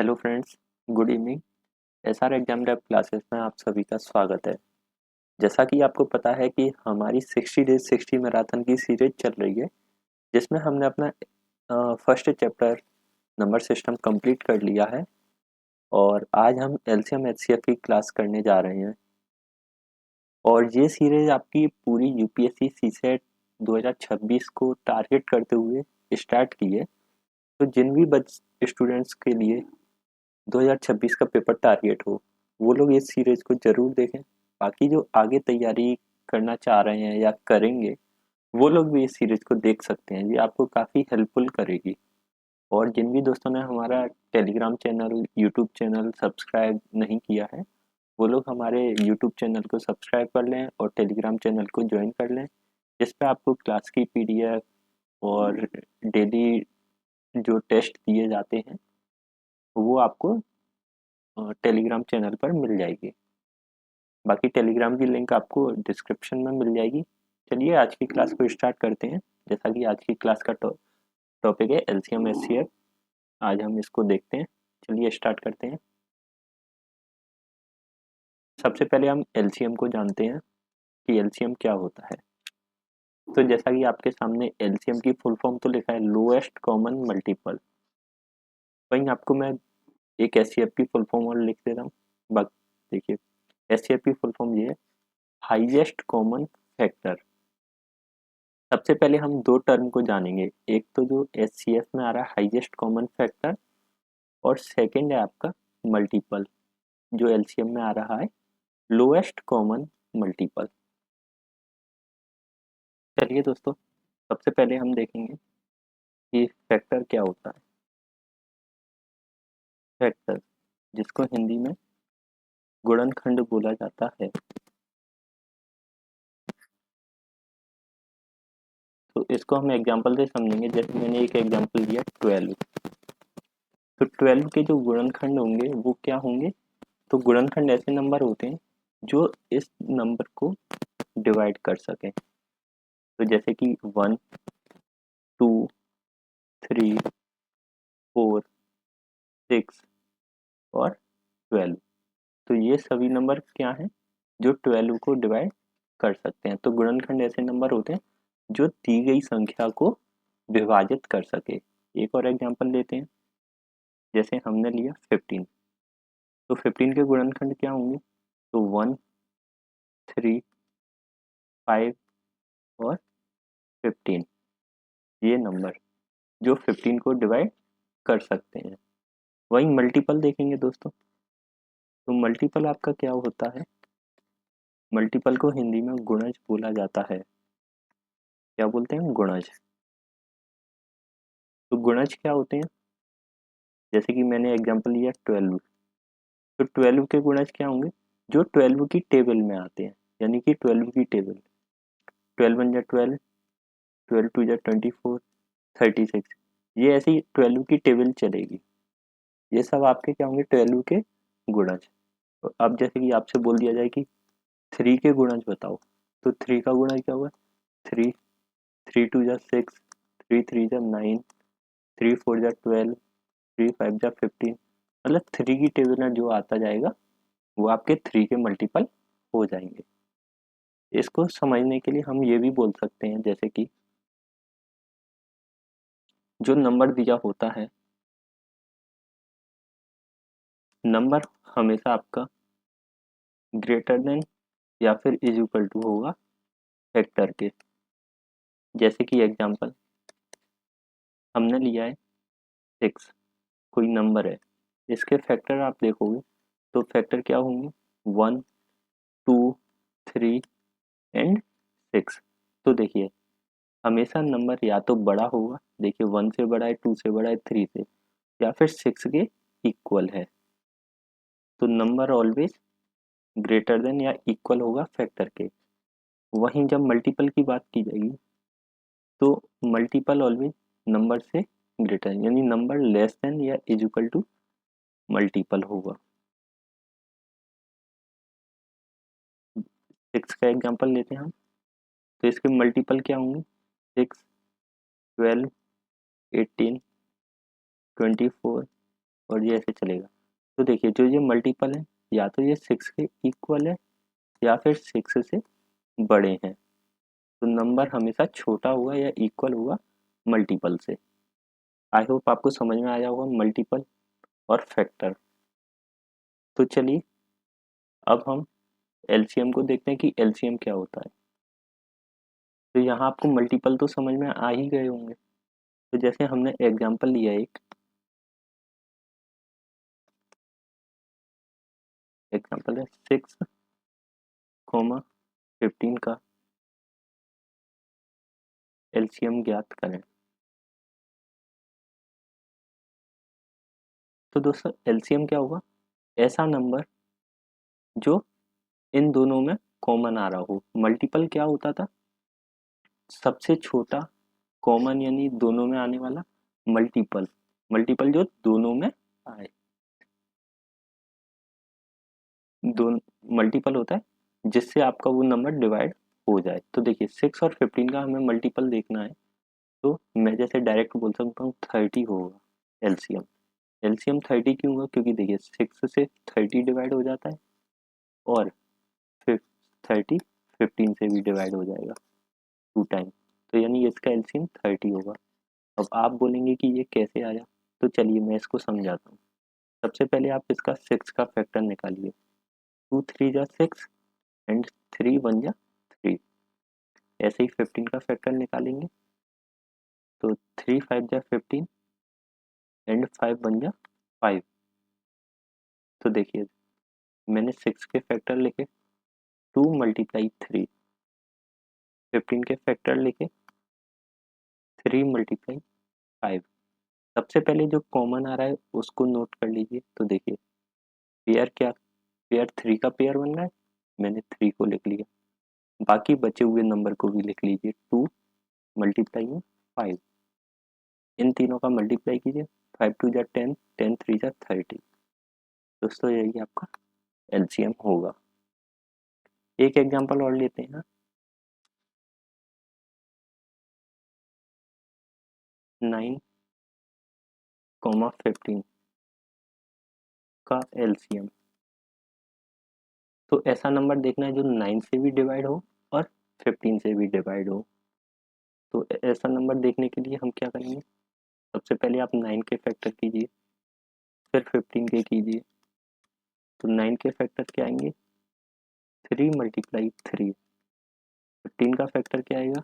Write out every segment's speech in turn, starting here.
Hello friends, good evening. SR exam lab classes में आप सभी का स्वागत है। जैसा कि आपको पता है कि हमारी 60 डेज 60 मैराथन की सीरीज चल रही है, जिसमें हमने अपना first chapter number system complete कर लिया है और आज हम एलसीएम एचसीएफ की क्लास करने जा रहे हैं। और ये सीरीज आपकी पूरी यूपीएससी सीसेट 2026 को टारगेट करते हुए स्टार्ट की है। तो जिन भी स्टूडेंट्स के लिए 2026 का पेपर टारगेट हो, वो लोग इस सीरीज को ज़रूर देखें। बाकी जो आगे तैयारी करना चाह रहे हैं या करेंगे, वो लोग भी इस सीरीज को देख सकते हैं। ये आपको काफ़ी हेल्पफुल करेगी। और जिन भी दोस्तों ने हमारा Telegram channel, YouTube channel subscribe नहीं किया है, वो लोग हमारे यूट्यूब चैनल को सब्सक्राइब कर लें और टेलीग्राम चैनल को ज्वाइन कर लें, जिस पे आपको क्लास की पीडीएफ और डेली जो टेस्ट दिए जाते हैं, वो आपको टेलीग्राम चैनल पर मिल जाएगी। बाकी टेलीग्राम की लिंक आपको डिस्क्रिप्शन में मिल जाएगी। चलिए आज की क्लास को स्टार्ट करते हैं। जैसा कि आज की क्लास का टॉपिक है एलसीएम एचसीएफ। आज हम इसको देखते हैं। चलिए स्टार्ट करते हैं। सबसे पहले हम एलसीएम को जानते हैं कि एलसीएम क्या होता है। तो जैसा कि आपके सामने एलसीएम की फुल फॉर्म तो लिखा है, लोएस्ट कॉमन मल्टीपल। वहीं आपको मैं एक एचसीएफ की फुल फॉर्म और लिख देता हूँ। देखिए, एचसीएफ की फुल फॉर्म ये है, हाईएस्ट कॉमन फैक्टर। सबसे पहले हम दो टर्म को जानेंगे। एक तो जो एचसीएफ में आ रहा है हाईएस्ट कॉमन फैक्टर, और सेकंड है आपका मल्टीपल, जो एलसीएम में आ रहा है लोएस्ट कॉमन मल्टीपल। चलिए दोस्तों, सबसे पहले हम देखेंगे कि फैक्टर क्या होता है। फैक्टर, जिसको हिंदी में गुणनखंड बोला जाता है। तो इसको हम एग्जांपल से समझेंगे। जैसे मैंने एक एग्जांपल दिया 12। तो 12 के जो गुणनखंड होंगे वो क्या होंगे? तो गुणनखंड ऐसे नंबर होते हैं जो इस नंबर को डिवाइड कर सकें। तो जैसे कि 1, 2, 3, 4, 6 और 12। तो ये सभी नंबर क्या हैं जो 12 को डिवाइड कर सकते हैं। तो गुणनखंड ऐसे नंबर होते हैं जो दी गई संख्या को विभाजित कर सके। एक और एग्जांपल लेते हैं। जैसे हमने लिया 15। तो 15 के गुणनखंड क्या होंगे? तो 1, 3, 5 और 15, ये नंबर जो 15 को डिवाइड कर सकते हैं। वहीं मल्टीपल देखेंगे दोस्तों। तो मल्टीपल आपका क्या होता है? मल्टीपल को हिंदी में गुणज बोला जाता है। क्या बोलते हैं? गुणज। तो गुणज क्या होते हैं? जैसे कि मैंने एग्जांपल लिया 12। तो 12 के गुणज क्या होंगे? जो 12 की टेबल में आते हैं, यानी कि 12 की टेबल। 12 वन जा 12, 12 टू जा 24, 36। ये ऐसी 12 की टेबल चलेगी। ये सब आपके क्या होंगे? 12 के गुणज। तो अब जैसे कि आपसे बोल दिया जाए कि 3 के गुणज बताओ, तो 3 का गुणज क्या होगा? 3, 3 टू जा 6, 3 3 जा 9, 3 4 जा 12, 3 5 जा 15। मतलब 3 की टेबल में जो आता जाएगा वो आपके 3 के मल्टीपल हो जाएंगे। इसको समझने के लिए हम ये भी बोल सकते हैं, जैसे कि जो नंबर दिया होता है, नंबर हमेशा आपका ग्रेटर देन या फिर इज इक्वल टू होगा फैक्टर के। जैसे कि एग्जांपल हमने लिया है 6, कोई नंबर है। इसके फैक्टर आप देखोगे तो फैक्टर क्या होंगे? 1, 2, 3 एंड 6। तो देखिए, हमेशा नंबर या तो बड़ा होगा, देखिए 1 से बड़ा है, 2 से बड़ा है, 3 से, या फिर 6 के इक्वल है। तो नंबर ऑलवेज ग्रेटर देन या इक्वल होगा फैक्टर के। वहीं जब मल्टीपल की बात की जाएगी तो मल्टीपल ऑलवेज नंबर से ग्रेटर, यानी नंबर लेस देन या इज इक्वल टू मल्टीपल होगा। 6 का एग्जांपल लेते हैं हम। तो इसके मल्टीपल क्या होंगे? 6, 12, 18, 24 और ये ऐसे चलेगा। तो देखिए जो ये मल्टीपल है या तो ये 6 के इक्वल है या फिर 6 से बड़े हैं, तो नंबर हमेशा छोटा होगा या इक्वल होगा मल्टीपल से। आई होप आपको समझ में आया होगा मल्टीपल और फैक्टर। तो चलिए अब हम एलसीएम को देखते हैं कि एलसीएम क्या होता है। तो यहाँ आपको मल्टीपल तो समझ में आ ही गए होंगे। तो जैसे हमने एग्जांपल लिया एक एग्जांपल है 6, 15 का एलसीएम ज्ञात करें। तो दोस्तों एलसीएम क्या होगा, ऐसा नंबर जो इन दोनों में कॉमन आ रहा हो। मल्टीपल क्या होता था, सबसे छोटा कॉमन यानी दोनों में आने वाला मल्टीपल, मल्टीपल जो दोनों में आए, दोनों मल्टीपल होता है जिससे आपका वो नंबर डिवाइड हो जाए। तो देखिए 6 और 15 का हमें मल्टीपल देखना है, तो मैं जैसे डायरेक्ट बोल सकता हूँ 30 होगा एलसीएम। एलसीएम 30 क्यों होगा, क्योंकि देखिए 6 से 30 डिवाइड हो जाता है और फिर 30 15 से भी डिवाइड हो जाएगा 2 टाइम, तो यानी इसका एलसीएम 30 होगा। अब आप बोलेंगे कि ये कैसे आया, तो चलिए मैं इसको समझाता हूँ। सबसे पहले आप इसका 6 का फैक्टर निकालिए। 2 3 जा 6 एंड 3 1 जा 3। ऐसे ही 15 का फैक्टर निकालेंगे तो 3 5 जा 15 एंड 5 1 जा 5। तो देखिए मैंने 6 के फैक्टर लिखे 2 × 3, 15 के फैक्टर लिखे 3 × 5। सबसे पहले जो कॉमन आ रहा है उसको नोट कर लीजिए। तो देखिए पेयर क्या, पेयर 3 का पेयर बन रहा है, मैंने 3 को लिख लिया। बाकी बचे हुए नंबर को भी लिख लीजिए 2 × 5। इन तीनों का मल्टीप्लाई कीजिए 5 2 जा 10, 10 3 जा 30। दोस्तों यही आपका एलसीएम होगा। एक एग्जांपल और लेते हैं 9, 15 का एलसीएम। तो ऐसा नंबर देखना है जो 9 से भी डिवाइड हो और 15 से भी डिवाइड हो। तो ऐसा नंबर देखने के लिए हम क्या करेंगे, सबसे पहले आप 9 के फैक्टर कीजिए फिर 15 के कीजिए। तो 9 के फैक्टर क्या आएंगे 3 × 3। 15 का फैक्टर क्या आएगा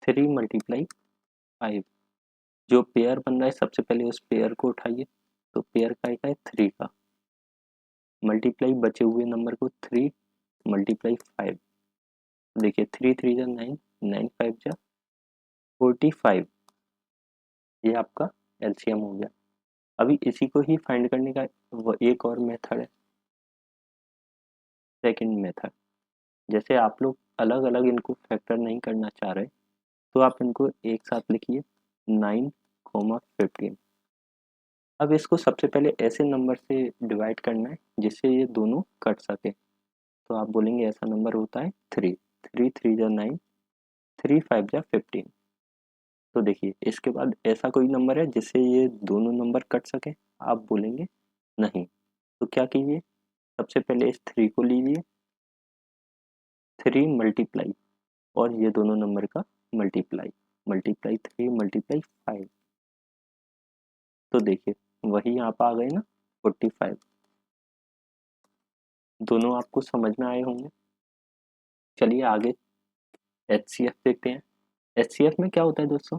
3 × 5। जो पेयर बन रहा है सबसे पहले उस पेयर को उठाइए, तो पेयर का आएगा 3 का मल्टीप्लाई बचे हुए नंबर को 3 × 5। देखिए 3 3 जा 9, 9 5 जा 45। ये आपका एलसीएम हो गया। अभी इसी को ही फाइंड करने का एक और मेथड है, सेकंड मेथड। जैसे आप लोग अलग अलग इनको फैक्टर नहीं करना चाह रहे तो आप इनको एक साथ लिखिए 9, 15। अब इसको सबसे पहले ऐसे नंबर से डिवाइड करना है जिससे ये दोनों कट सके। तो आप बोलेंगे ऐसा नंबर होता है 3, 3 3 जा 9, 3 5 जा 15। तो देखिए इसके बाद ऐसा कोई नंबर है जिससे ये दोनों नंबर कट सके, आप बोलेंगे नहीं। तो क्या कीजिए, सबसे पहले इस 3 को लीजिए, 3 मल्टीप्लाई और ये दोनों नंबर का मल्टीप्लाई, मल्टीप्लाई 3 मल्टीप्लाई 5। तो देखिए वही यहाँ पर आ गए ना 45। दोनों आपको समझ में आए होंगे। चलिए आगे एचसीएफ देखते हैं। एचसीएफ में क्या होता है दोस्तों,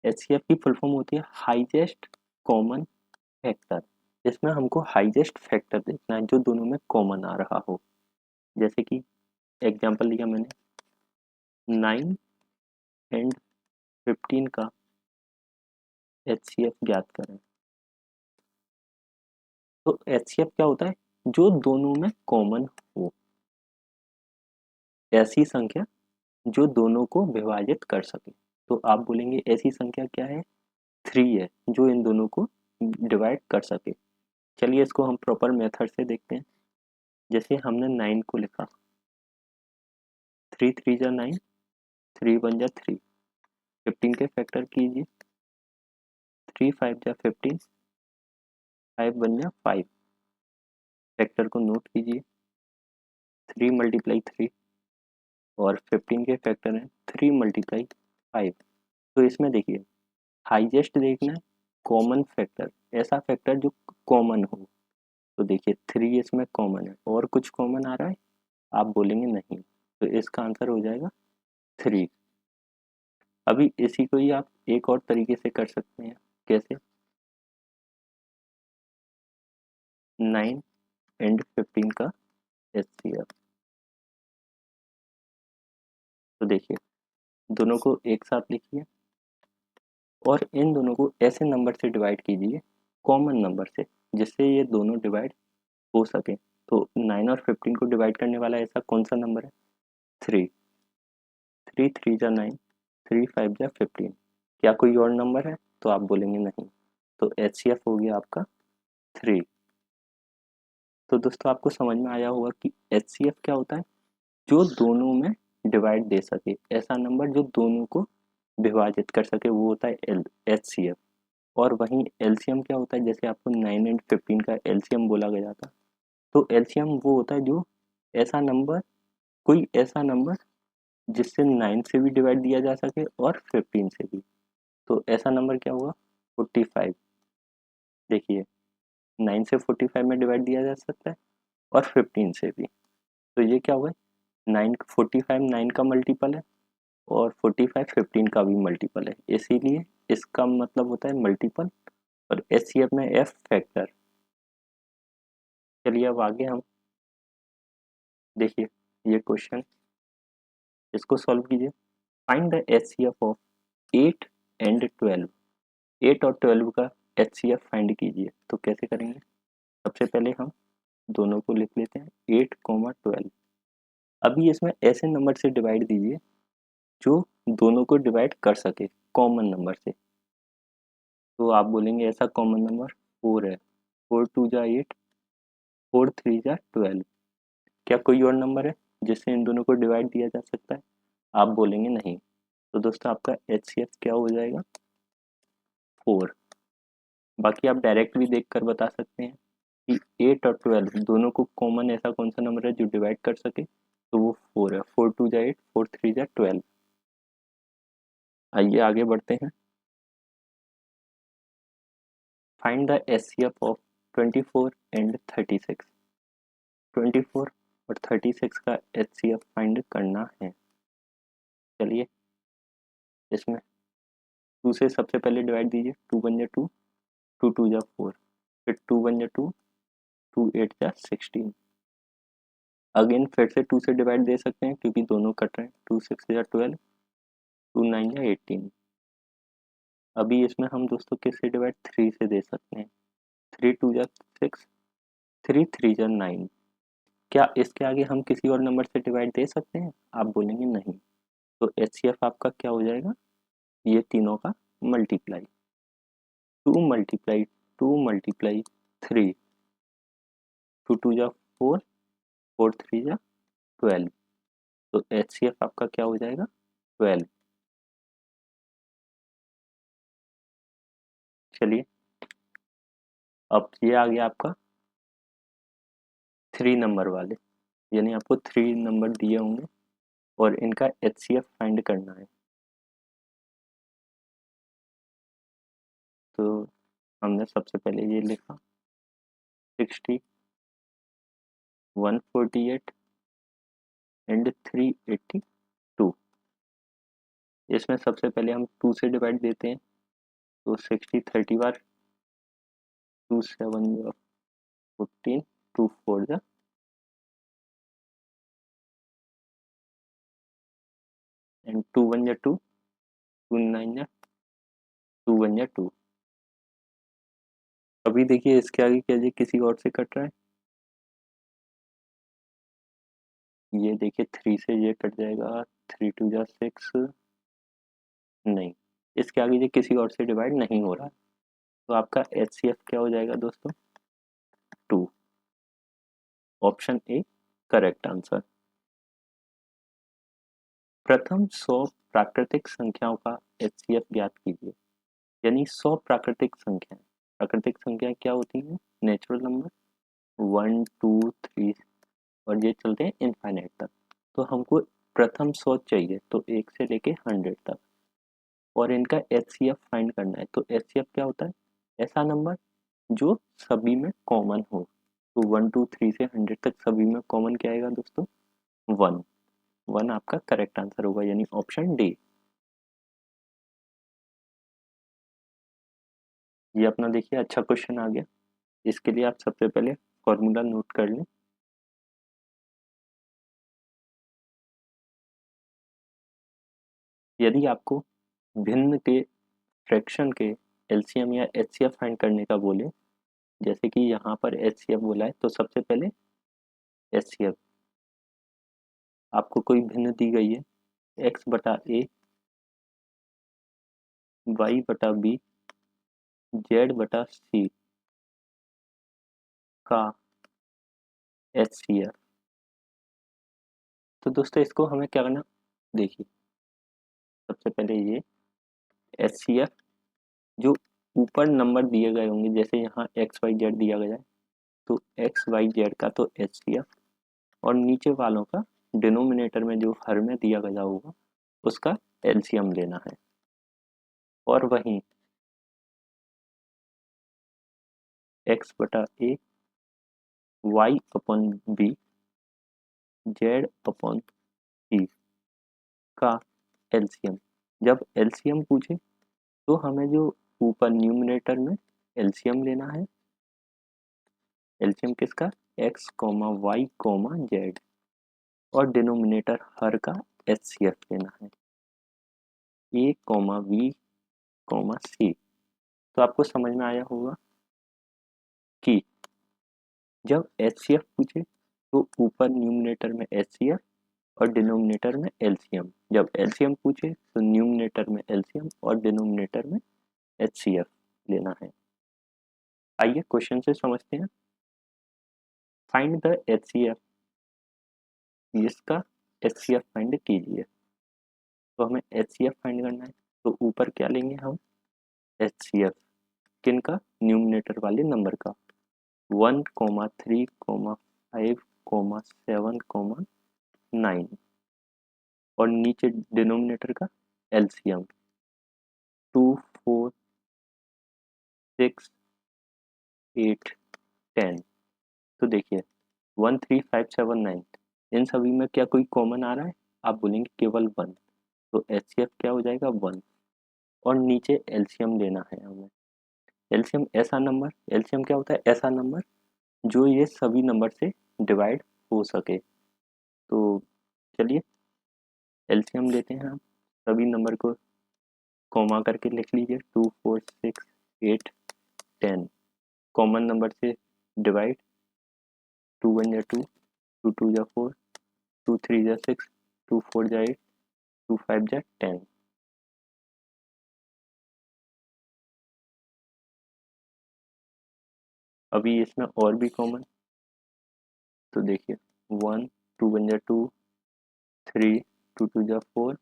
एचसीएफ की फुल फॉर्म होती है हाईएस्ट कॉमन फैक्टर। इसमें हमको हाईएस्ट फैक्टर देखना है जो दोनों में कॉमन आ रहा हो। जैसे कि एग्जांपल लिया मैंने 9 एंड 15 का एचसीएफ ज्ञात करें। तो एचसीएफ क्या होता है, जो दोनों में कॉमन हो, ऐसी संख्या जो दोनों को विभाजित कर सके। तो आप बोलेंगे ऐसी संख्या क्या है, 3 है जो इन दोनों को डिवाइड कर सके। चलिए इसको हम प्रॉपर मेथड से देखते हैं। जैसे हमने 9 को लिखा 3 3 जा 9, 3 1 जा 3। 15 के फैक्टर कीजिए 3 5 जा 15, 5 बन गया 5। फैक्टर को नोट कीजिए, 3 मल्टीप्लाई 3 और 15 के फैक्टर हैं 3 मल्टीप्लाई 5। तो इसमें देखिए हाईएस्ट देखना है कॉमन फैक्टर, ऐसा फैक्टर जो कॉमन हो। तो देखिए 3 इसमें कॉमन है और कुछ कॉमन आ रहा है, आप बोलेंगे नहीं, तो इसका आंसर हो जाएगा 3। अभी इसी को ही आप एक और तरीके से कर सकते हैं। कैसे? 9 एंड 15 का एचसीएफ। तो देखिए दोनों को एक साथ लिखिए और इन दोनों को ऐसे नंबर से डिवाइड कीजिए, कॉमन नंबर से, जिससे ये दोनों डिवाइड हो सके। तो 9 और 15 को डिवाइड करने वाला ऐसा कौन सा नंबर है? 3। 3 3 जा 9, 3 5 जा 15। क्या कोई और नंबर है? तो आप बोलेंगे नहीं, तो एचसीएफ हो गया आपका 3। तो दोस्तों आपको समझ में आया होगा कि एचसीएफ क्या होता है, जो दोनों में डिवाइड दे सके, ऐसा नंबर जो दोनों को विभाजित कर सके, वो होता है एचसीएफ। और वहीं एलसीएम क्या होता है, जैसे आपको 9 एंड 15 का एलसीएम बोला गया था, तो एलसीएम वो होता है जो ऐसा नंबर, कोई ऐसा नंबर जिससे 9 से भी डिवाइड दिया जा सके और 15 से भी। तो ऐसा नंबर क्या होगा? 45। देखिए 9 से 45 में डिवाइड दिया जा सकता है और 15 से भी। तो ये क्या हुआ? 9 45 9 का मल्टीपल है और 45 15 का भी मल्टीपल है, इसीलिए इसका मतलब होता है मल्टीपल। और एचसीएफ में एफ फैक्टर। चलिए अब आगे हम देखिए ये क्वेश्चन, इसको सॉल्व कीजिए। Find the HCF of 8 and 12। 8 और 12 का एचसीएफ फाइंड कीजिए। तो कैसे करेंगे? सबसे पहले हम दोनों को लिख लेते हैं 8 कॉमा 12। अभी इसमें ऐसे नंबर से डिवाइड दीजिए जो दोनों को डिवाइड कर सके, कॉमन नंबर से। तो आप बोलेंगे ऐसा कॉमन नंबर 4 है, 4 2 जा 8, 4 3 जा 12। क्या कोई और नंबर है जिससे इन दोनों को डिवाइड दिया जा सकता है? आप बोलेंगे नहीं, तो दोस्तों आपका एचसीएफ क्या हो जाएगा? 4। बाकी आप डायरेक्ट भी देख कर बता सकते हैं कि 8 और 12 दोनों को कॉमन ऐसा कौन सा नंबर है जो डिवाइड कर सके, तो वो 4 है। 4 2 जा 8, 4 3 जा 12। आइए आगे बढ़ते हैं। Find the HCF of 24 and 36। 24 और 36 का एचसीएफ फाइंड करना है। चलिए इसमें 2 से सबसे पहले डिवाइड दीजिए, 2 बन जा 2, 2 2 जा 4, फिर 2 बन जा 2, 2 8 जा 16। अगेन फिर से 2 से डिवाइड दे सकते हैं क्योंकि दोनों कट रहे हैं, 2 6 जा 12, 2 9 जा 18। अभी इसमें हम दोस्तों किससे डिवाइड? 3 से दे सकते हैं, 3 2 जा 6, 3 3 जा 9। क्या इसके आगे हम किसी और नंबर से डिवाइड दे सकते हैं? आप बोलेंगे नहीं, तो एचसीएफ आपका क्या हो जाएगा? ये तीनों का मल्टीप्लाई, 2 मल्टीप्लाई 2 मल्टीप्लाई 3, 2 2 जा 4, 4 3 जा 12। तो एचसीएफ आपका क्या हो जाएगा? 12। चलिए अब ये आ गया आपका 3 नंबर वाले, यानी आपको 3 नंबर दिए होंगे और इनका एचसीएफ फाइंड करना है। तो हमने सबसे पहले ये लिखा 60, 148 एंड 382। इसमें सबसे पहले हम 2 से डिवाइड देते हैं, तो 60 30 बार, 2 7 जा 14, 2 4 जा, एंड 2 1 जा 2, 2 9 जा 2 1 जा 2। अभी देखिए इसके आगे क्या जी किसी और से कट रहा है, ये देखिए 3 से ये कट जाएगा, 3 2 जा 6, नहीं, इसके आगे ये किसी और से डिवाइड नहीं हो रहा है, तो आपका एचसीएफ क्या हो जाएगा दोस्तों? 2। Option A correct answer. प्रथम 100 प्राकृतिक संख्याओं का एचसीएफ ज्ञात कीजिए। यानी 100 प्राकृतिक संख्या, प्राकृतिक संख्या क्या होती है? नेचुरल नंबर, 1 2 3 और ये चलते हैं इनफाइनाइट तक। तो हमको प्रथम 100 चाहिए, तो 1 से लेके 100 तक, और इनका एचसीएफ फाइंड करना है। तो एचसीएफ क्या होता है? ऐसा नंबर जो सभी में कॉमन हो। तो 1 2 3 से 100 तक सभी में कॉमन क्या आएगा दोस्तों? 1। 1 आपका करेक्ट आंसर होगा, यानी ऑप्शन डी। ये अपना देखिए अच्छा क्वेश्चन आ गया। इसके लिए आप सबसे पहले फॉर्मूला नोट कर लें। यदि आपको भिन्न के फ्रैक्शन के एलसीएम या एचसीएफ फाइंड करने का बोले, जैसे कि यहाँ पर एचसीएफ बोला है, तो सबसे पहले एचसीएफ आपको कोई भिन्न दी गई है, एक्स बटा ए, वाई बटा बी, जेड बटा सी का एचसीएफ। तो दोस्तों इसको हमें क्या करना, देखिए सबसे पहले ये एचसीएफ जो ऊपर नंबर दिए गए होंगे, जैसे यहाँ एक्स वाई जेड दिया गया है, तो एक्स वाई जेड का तो एचसीएफ, और नीचे वालों का डिनोमिनेटर में जो हर में दिया गया होगा उसका एलसीएम लेना है। और वहीं एक्स बटा a, y upon b, z upon c का एलसीएम। जब एलसीएम पूछे तो हमें जो ऊपर न्यूमिनेटर में एलसीएम लेना है, एलसीएम किसका? X comma Y comma Z, और डिनोमिनेटर हर का एचसीएफ लेना है, A comma B comma C. तो आपको समझ में आया होगा कि जब एचसीएफ पूछे तो ऊपर न्यूमिनेटर में एचसीएफ और डिनोमिनेटर में एलसीएम, जब एलसीएम पूछे तो न्यूमिनेटर में एलसीएम और डिनोमिनेटर में एचसीएफ लेना है। आइए क्वेश्चन से समझते हैं। फाइंड द एचसीएफ, इसका एचसीएफ फाइंड कीजिए। तो हमें एचसीएफ फाइंड करना है, तो ऊपर क्या लेंगे हम? एचसीएफ किनका? न्यूमिनेटर वाले नंबर का, 1 3 5 7 9, और नीचे डिनोमिनेटर का एलसीएम 2 4 6 8 10। तो देखिए 1 3 5 7 9, इन सभी में क्या कोई कॉमन आ रहा है? आप बोलेंगे केवल 1, तो एचसीएफ क्या हो जाएगा? 1। और नीचे एलसीएम लेना है हमें। एलसीएम ऐसा नंबर, एलसीएम क्या होता है? ऐसा नंबर जो ये सभी नंबर से डिवाइड हो सके। तो चलिए एलसीएम लेते हैं हम, सभी नंबर को कॉमा करके लिख लीजिए, 2 4 6 8 10, कॉमन नंबर से डिवाइड, 2 1 जा 2, 2 2 जा 4, 2 3 जा 6, 2 4 जा 8, 2 5 जा 10। अभी इसमें और भी कॉमन, तो देखिए 1 2 1 जा 2, 3 2 2 जा 4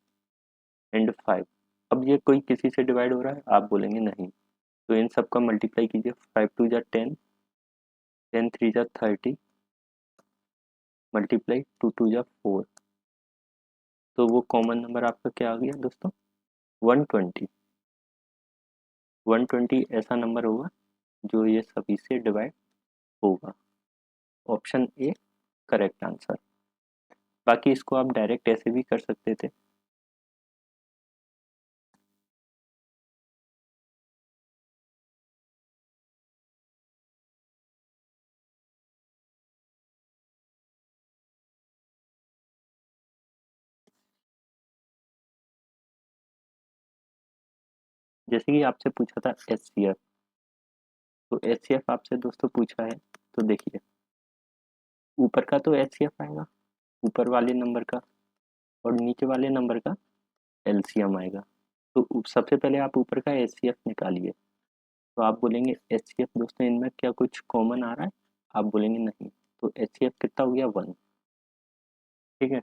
एंड 5। अब ये कोई किसी से डिवाइड हो रहा है? आप बोलेंगे नहीं, तो इन सब का मल्टीप्लाई कीजिए, 5 2 जा 10, 10 3 जा 30, मल्टीप्लाई 2 2 जा 4, तो वो कॉमन नंबर आपका क्या आ गया दोस्तों? 120। 120 ऐसा नंबर होगा जो ये सभी से डिवाइड होगा। Option A correct answer. बाकी इसको आप डायरेक्ट ऐसे भी कर सकते थे। जैसे कि आपसे पूछा था एचसीएफ, तो एचसीएफ आपसे दोस्तों पूछा है, तो देखिए ऊपर का तो एचसीएफ आएगा, ऊपर वाले नंबर का, और नीचे वाले नंबर का एलसीएम आएगा। तो सबसे पहले आप ऊपर का एचसीएफ निकालिए। तो आप बोलेंगे एचसीएफ दोस्तों इनमें क्या कुछ कॉमन आ रहा है? आप बोलेंगे नहीं, तो एचसीएफ कितना हो गया? 1। ठीक है,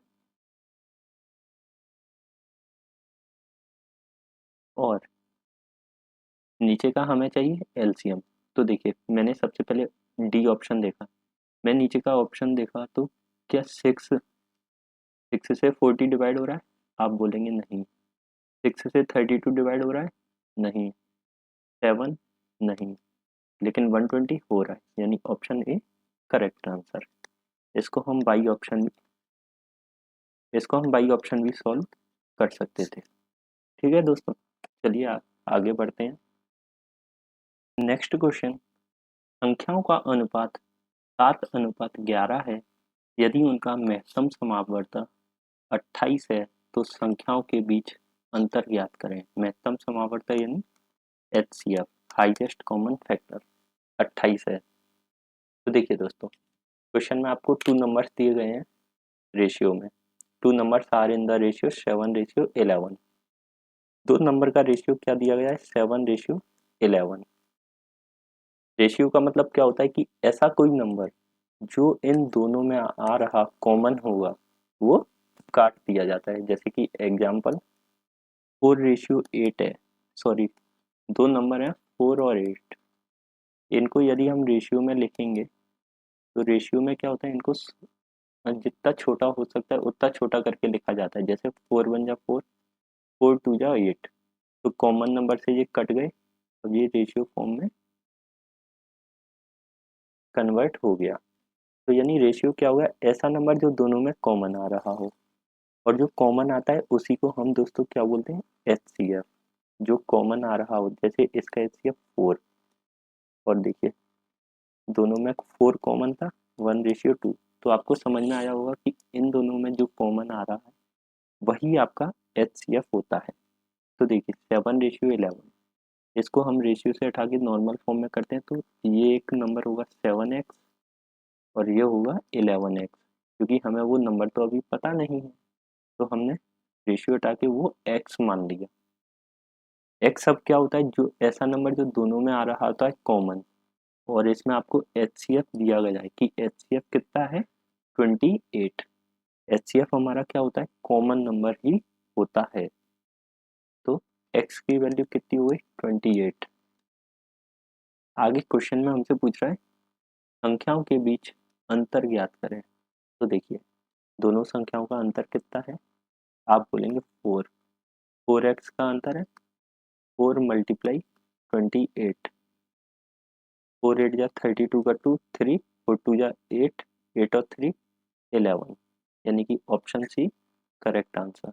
और नीचे का हमें चाहिए एलसीएम, तो देखिए मैंने सबसे पहले डी ऑप्शन देखा, मैं नीचे का ऑप्शन देखा तो क्या सिक्स सिक्स से 40 डिवाइड हो रहा है? आप बोलेंगे नहीं। सिक्स से 32 डिवाइड हो रहा है? नहीं। सेवन? नहीं। लेकिन 120 हो रहा है, यानी ऑप्शन ए करेक्ट आंसर। इसको हम बाई ऑप्शन इसको हम बाई ऑप्शन भी सॉल्व कर सकते थे। ठीक है दोस्तों, चलिए आगे बढ़ते हैं। नेक्स्ट क्वेश्चन, संख्याओं का अनुपात 7:11 है। यदि उनका महत्तम समावर्त 28 है तो संख्याओं के बीच अंतर ज्ञात करें। महत्तम समावर्त यानी HCF, हाईएस्ट कॉमन फैक्टर 28 है। तो देखिए दोस्तों, क्वेश्चन में आपको टू नंबर्स दिए गए हैं रेशियो में। Two numbers are in the ratio 7:11। दो नंबर का रेशियो क्या दिया गया है? 7:11। रेशियो का मतलब क्या होता है कि ऐसा कोई नंबर जो इन दोनों में आ रहा कॉमन होगा वो काट दिया जाता है। जैसे कि एग्जाम्पल 4:8 है, सॉरी दो नंबर हैं 4 और 8। इनको यदि हम रेशियो में लिखेंगे तो रेशियो में क्या होता है, इनको जितना छोटा हो सकता है उतना छोटा करके लिखा जाता है। जैसे 4 1 जा 4, 4 2 जा 8। तो कॉमन नंबर से ये कट गए और ये रेशियो फॉर्म में कन्वर्ट हो गया। तो यानी रेशियो क्या होगा? ऐसा नंबर जो दोनों में कॉमन आ रहा हो, और जो कॉमन आता है उसी को हम दोस्तों क्या बोलते हैं? HCF। जो कॉमन आ रहा हो, जैसे इसका HCF 4, और देखिए दोनों में 4 कॉमन था, 1:2। तो आपको समझ में आया होगा कि इन दोनों में जो कॉमन आ रहा है वही आपका HCF होता है। तो देखिए 7:11, इसको हम रेशियो से हटा के नॉर्मल फॉर्म में करते हैं तो ये एक नंबर होगा 7x और ये होगा 11x। क्योंकि हमें वो नंबर तो अभी पता नहीं है तो हमने रेशियो हटा के वो x मान लिया। x अब क्या होता है? जो ऐसा नंबर जो दोनों में आ रहा होता है कॉमन, और इसमें आपको HCF दिया गया है कि HCF कितना है? 28। HCF हमारा क्या होता है? कॉमन नंबर ही होता है। तो x की वैल्यू कितनी हुई? 28। आगे क्वेश्चन में हमसे पूछ रहा है संख्याओं के बीच अंतर ज्ञात करें। तो देखिए दोनों संख्याओं का अंतर कितना है? आप बोलेंगे 4। 4x का अंतर है 4 × 28। 4 8 जा 32 का 2, 3, 4 2 जा 8, 8 और 3 11, यानी कि ऑप्शन सी करेक्ट आंसर।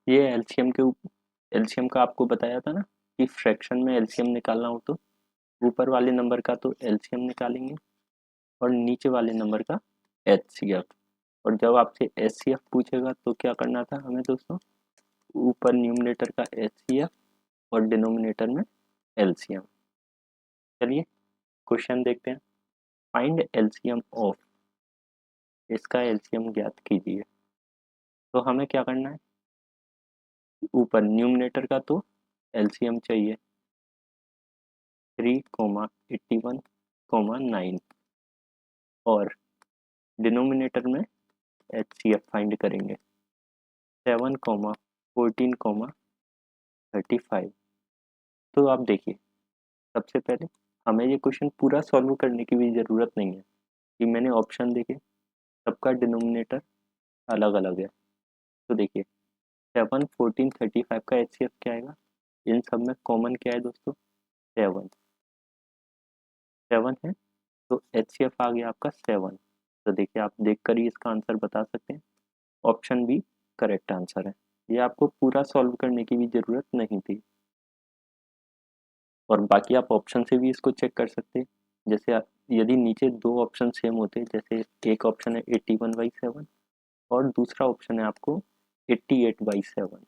ये एलसीएम का आपको बताया था ना कि फ्रैक्शन में एलसीएम निकालना हो तो ऊपर वाले नंबर का तो एलसीएम निकालेंगे और नीचे वाले नंबर का HCF। और जब आपसे HCF पूछेगा तो क्या करना था हमें दोस्तों? ऊपर न्यूमरेटर का HCF और डिनोमिनेटर में LCM। चलिए क्वेश्चन देखते हैं। फाइंड LCM ऑफ, इसका LCM ज्ञात कीजिए। तो हमें क्या करना है? ऊपर न्यूमरेटर का तो LCM चाहिए 3, 81, 9, और डिनोमिनेटर में HCF फाइंड करेंगे 7, 14, 35। तो आप देखिए सबसे पहले हमें ये क्वेश्चन पूरा सॉल्व करने की भी ज़रूरत नहीं है कि मैंने ऑप्शन देखे सबका डिनोमिनेटर अलग अलग है। तो देखिए 7, 14, 35 का HCF क्या आएगा? इन सब में कॉमन क्या है दोस्तों? 7। 7 है तो HCF आ गया आपका 7। तो देखिए आप देखकर ही इसका आंसर बता सकते हैं, ऑप्शन बी करेक्ट आंसर है। ये आपको पूरा सॉल्व करने की भी ज़रूरत नहीं थी। और बाकी आप ऑप्शन से भी इसको चेक कर सकते हैं। जैसे यदि नीचे दो ऑप्शन सेम होते, जैसे एक ऑप्शन है 81/7 और दूसरा ऑप्शन है आपको 88/7,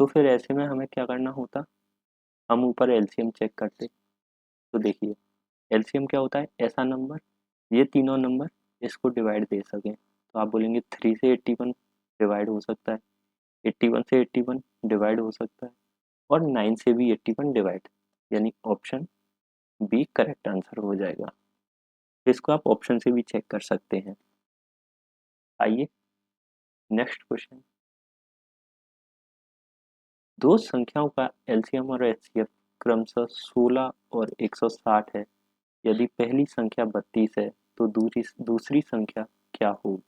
तो फिर ऐसे में हमें क्या करना होता? हम ऊपर एलसीएम चेक करते। तो देखिए एलसीएम क्या होता है? ऐसा नंबर ये तीनों नंबर इसको डिवाइड दे सकें। तो आप बोलेंगे 3 से 81 डिवाइड हो सकता है, 81 से 81 डिवाइड हो सकता है, और 9 से भी 81 डिवाइड, यानी ऑप्शन बी करेक्ट आंसर हो जाएगा। इसको आप ऑप्शन से भी चेक कर सकते हैं। आइए नेक्स्ट क्वेश्चन, दो संख्याओं का एलसीएम और एचसीएफ क्रमशः 16 और 160 है, यदि पहली संख्या 32 है तो दूसरी संख्या क्या होगी?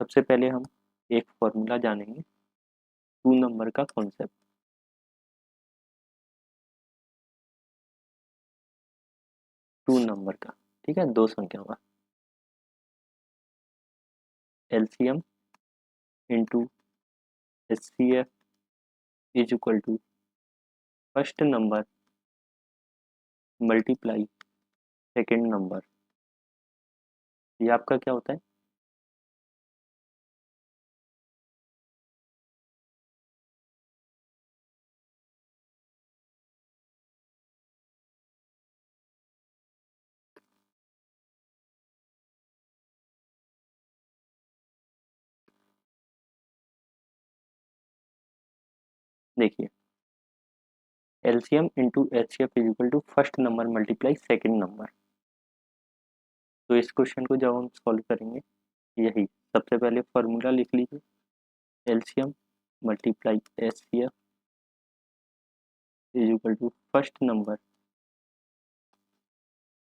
सबसे पहले हम एक फॉर्मूला जानेंगे 2 नंबर का कॉन्सेप्ट। 2 नंबर का, ठीक है, दो संख्याओं का LCM into HCF is equal to first number multiply second number. ये आपका क्या होता है? देखिए, LCM into HCF is equal to first number multiply second number. तो इस क्वेश्चन को जब हम सॉल्व करेंगे, यही सबसे पहले फॉर्मूला लिख लीजिए, LCM multiply HCF is equal to first number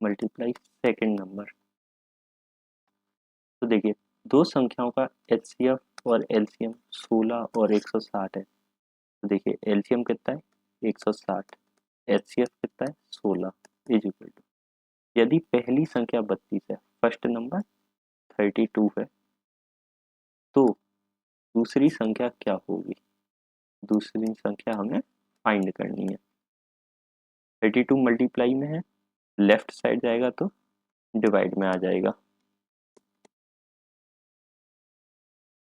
multiply second number. तो देखिए, दो संख्याओं का एचसीएफ और एलसीएम 16 और 160 है। तो देखिए, एलसीएम कितना है? 160, एचसीएफ कितना है? 16 इज इक्वल टू, यदि पहली संख्या 32 है, फर्स्ट नंबर 32 है, तो दूसरी संख्या क्या होगी? दूसरी संख्या हमें फाइंड करनी है। 32 मल्टीप्लाई में है, लेफ्ट साइड जाएगा तो डिवाइड में आ जाएगा।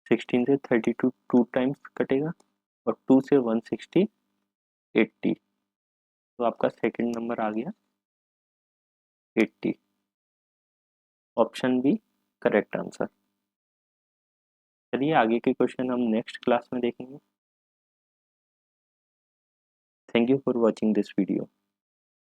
16 से 32 टू टाइम्स कटेगा और 2 से 160 80, तो आपका सेकंड नंबर आ गया 80। Option B correct answer. चलिए आगे के क्वेश्चन हम नेक्स्ट क्लास में देखेंगे। Thank you for watching this video.